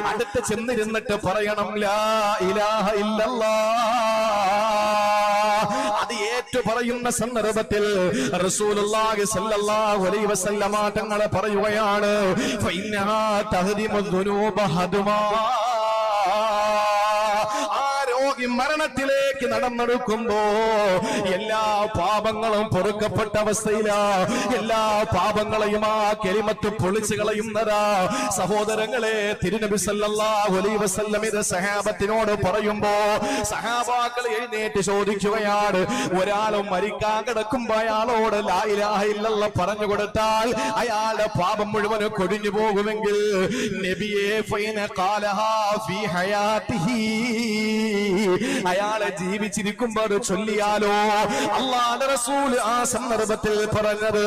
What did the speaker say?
അടുത്ത് ചെന്നിരുന്നിട്ട് പറയണം ലാ ഇലാഹ ഇല്ലല്ലാഹ്. അത് ഏറ്റു പറയുന്ന സന്ദർഭത്തിൽ റസൂലുള്ളാഹി സ്വല്ലല്ലാഹു അലൈഹി വസല്ലമ തങ്ങൾ പറയുകയാണ് ഫഇന്നഹാ തഹദിമു ദുനൂബ ഹദ്മാ. മരണത്തിലേക്ക് നടന്നെടുക്കുമ്പോ എല്ലാ പാപങ്ങളും പൊറുക്കപ്പെട്ട അവസ്ഥയിലാ. എല്ലാ പാപങ്ങളെയും ആ കലിമത്ത് പൊളിച്ചു കളയുന്നതാ. സഹോദരങ്ങളെ, തിരുനബി സല്ലല്ലാഹു അലൈഹി വസല്ലം ഇത് സഹാബത്തിനോട് പറയുമ്പോ സഹാബാക്കൾ എഴുന്നേറ്റ് ചോദിക്കുകയാണ്, ഒരാളും മരിക്കാൻ കിടക്കുമ്പോ അയാളോട് ലാ ഇലാഹ ഇല്ലല്ലാഹ് പറഞ്ഞു കൊടുത്താൽ അയാളുടെ പാപം മുഴുവനും കൊടിഞ്ഞു പോകുമെങ്കിൽ നബിയെ ഫൈന ഖാലഹാ ഫീ ഹയാതിഹി, അയാളെ ജീവിച്ചിരിക്കുമ്പോൾ അത് ചൊല്ലിയാലോ? അല്ലാഹുവിന്റെ റസൂൽ ആ സന്ദർഭത്തിൽ പറഞ്ഞത്